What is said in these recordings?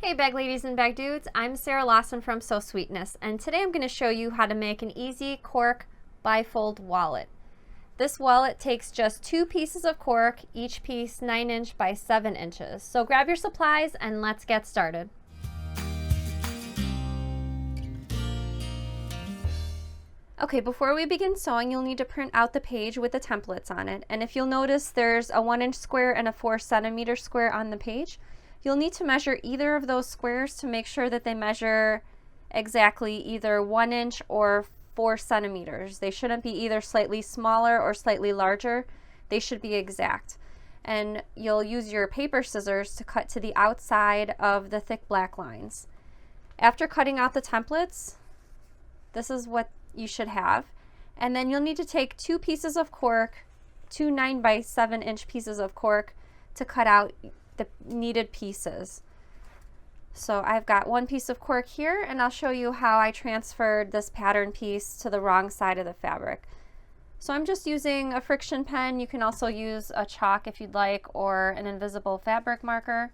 Hey bag ladies and bag dudes, I'm Sarah Lawson from Sew Sweetness, and today I'm going to show you how to make an easy cork bifold wallet. This wallet takes just 2 pieces of cork, each piece 9 inch by 7 inches. So grab your supplies and let's get started. Okay, before we begin sewing, you'll need to print out the page with the templates on it. And if you'll notice, there's a 1 inch square and a 4 centimeter square on the page. You'll need to measure either of those squares to make sure that they measure exactly either 1 inch or 4 centimeters. They shouldn't be either slightly smaller or slightly larger. They should be exact. And you'll use your paper scissors to cut to the outside of the thick black lines. After cutting out the templates, this is what you should have. And then you'll need to take 2 pieces of cork, 2 9 by 7 inch pieces of cork to cut out the needed pieces. So I've got 1 piece of cork here, and I'll show you how I transferred this pattern piece to the wrong side of the fabric. So I'm just using a friction pen. You can also use a chalk if you'd like, or an invisible fabric marker.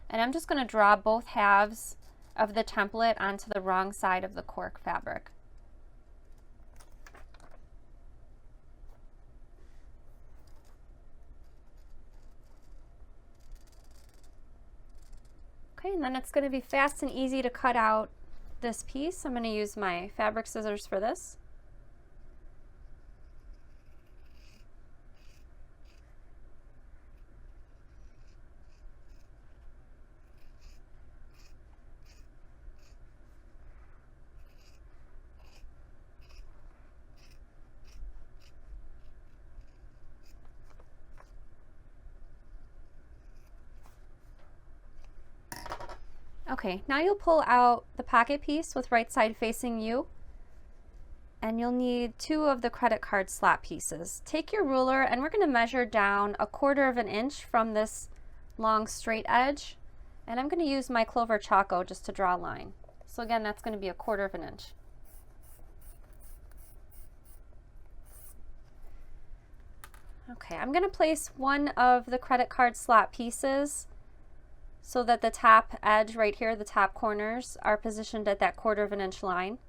And I'm just going to draw both halves of the template onto the wrong side of the cork fabric. Okay, and then it's going to be fast and easy to cut out this piece. I'm going to use my fabric scissors for this. Okay, now you'll pull out the pocket piece with right side facing you, and you'll need 2 of the credit card slot pieces. Take your ruler, and we're going to measure down 1/4 of an inch from this long straight edge, and I'm going to use my Clover Choco just to draw a line. So again, that's going to be 1/4 of an inch. Okay, I'm going to place 1 of the credit card slot pieces so that the top edge right here, the top corners, are positioned at that 1/4 of an inch line.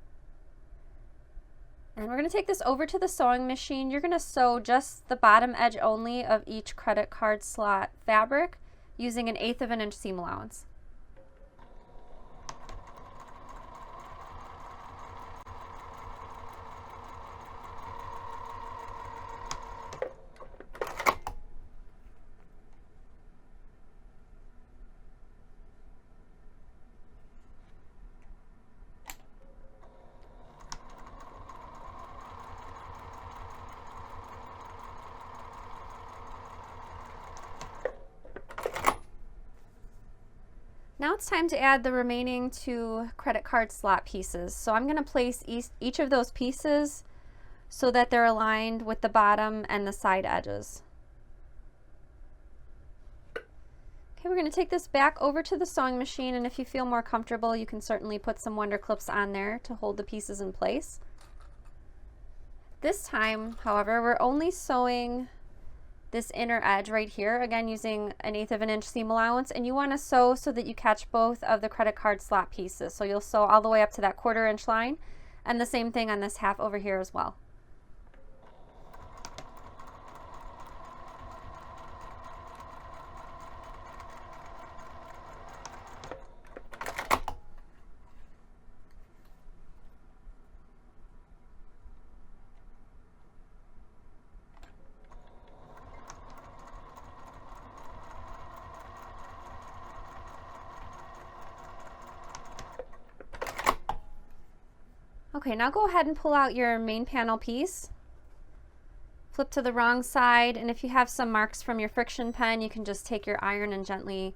And we're going to take this over to the sewing machine. You're going to sew just the bottom edge only of each credit card slot fabric using an 1/8 of an inch seam allowance. Now it's time to add the remaining 2 credit card slot pieces. So I'm going to place each of those pieces so that they're aligned with the bottom and the side edges. Okay, we're going to take this back over to the sewing machine, and if you feel more comfortable, you can certainly put some Wonder Clips on there to hold the pieces in place. This time, however, we're only sewing this inner edge right here, again using an 1/8 of an inch seam allowance, and you want to sew so that you catch both of the credit card slot pieces. So you'll sew all the way up to that 1/4 inch line, and the same thing on this half over here as well. Okay, now go ahead and pull out your main panel piece. Flip to the wrong side, and if you have some marks from your friction pen, you can just take your iron and gently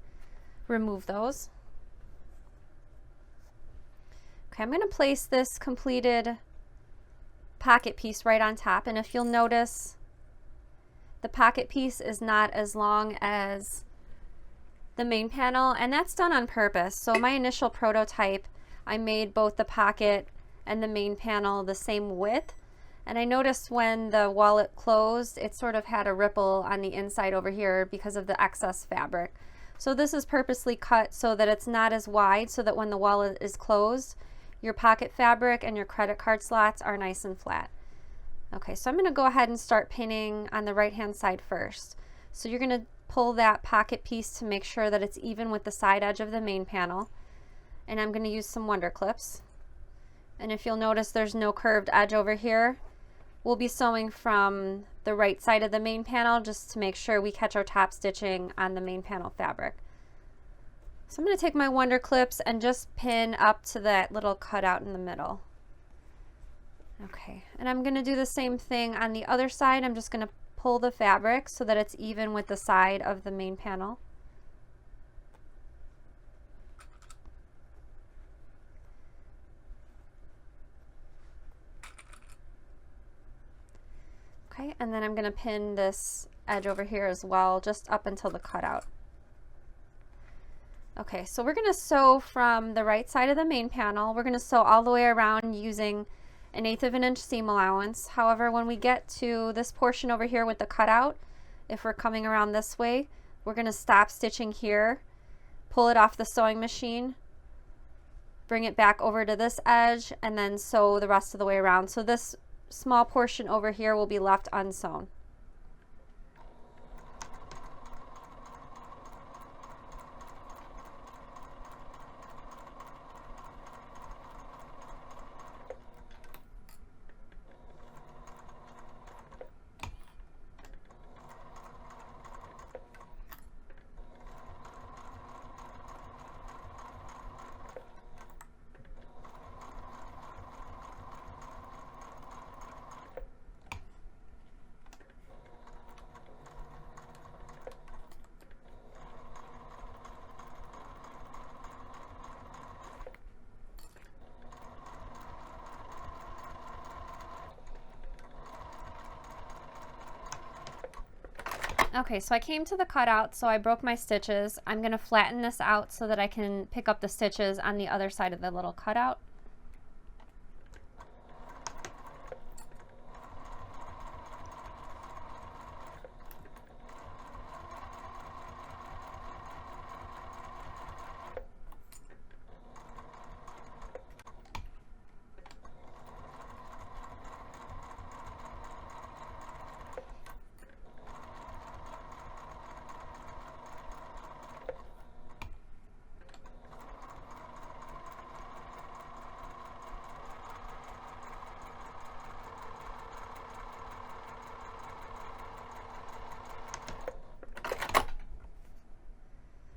remove those. Okay, I'm going to place this completed pocket piece right on top, and if you'll notice, the pocket piece is not as long as the main panel, and that's done on purpose. So my initial prototype, I made both the pocket and the main panel the same width, and I noticed when the wallet closed, it sort of had a ripple on the inside over here because of the excess fabric. So this is purposely cut so that it's not as wide, so that when the wallet is closed, your pocket fabric and your credit card slots are nice and flat. Okay, so I'm going to go ahead and start pinning on the right hand side first. So you're going to pull that pocket piece to make sure that it's even with the side edge of the main panel. And I'm going to use some Wonder Clips. And if you'll notice, there's no curved edge over here. We'll be sewing from the right side of the main panel just to make sure we catch our top stitching on the main panel fabric. So I'm going to take my Wonder Clips and just pin up to that little cutout in the middle. Okay, and I'm going to do the same thing on the other side. I'm just going to pull the fabric so that it's even with the side of the main panel. Okay, and then I'm going to pin this edge over here as well, just up until the cutout. Okay, so we're going to sew from the right side of the main panel. We're going to sew all the way around using 1/8 of an inch seam allowance. However, when we get to this portion over here with the cutout, if we're coming around this way, we're going to stop stitching here, pull it off the sewing machine, bring it back over to this edge, and then sew the rest of the way around. So this small portion over here will be left unsewn. Okay, so I came to the cutout, so I broke my stitches. I'm going to flatten this out so that I can pick up the stitches on the other side of the little cutout.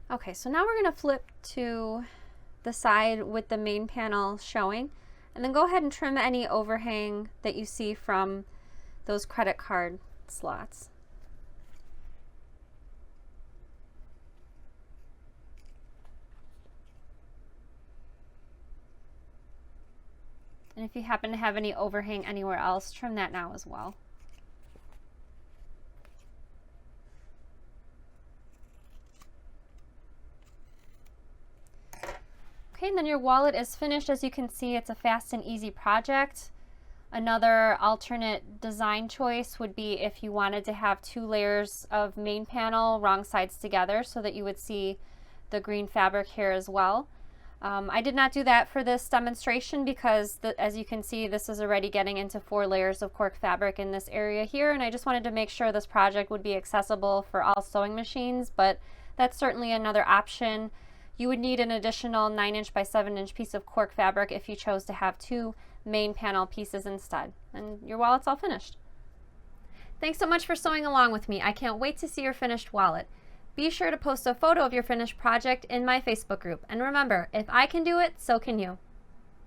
Okay, so now we're going to flip to the side with the main panel showing, and then go ahead and trim any overhang that you see from those credit card slots. And if you happen to have any overhang anywhere else, trim that now as well. Okay, and then your wallet is finished. As you can see, it's a fast and easy project. Another alternate design choice would be if you wanted to have 2 layers of main panel wrong sides together so that you would see the green fabric here as well. I did not do that for this demonstration because as you can see, this is already getting into 4 layers of cork fabric in this area here, and I just wanted to make sure this project would be accessible for all sewing machines, but that's certainly another option. You would need an additional 9" by 7" piece of cork fabric if you chose to have 2 main panel pieces instead. And your wallet's all finished. Thanks so much for sewing along with me. I can't wait to see your finished wallet. Be sure to post a photo of your finished project in my Facebook group. And remember, if I can do it, so can you.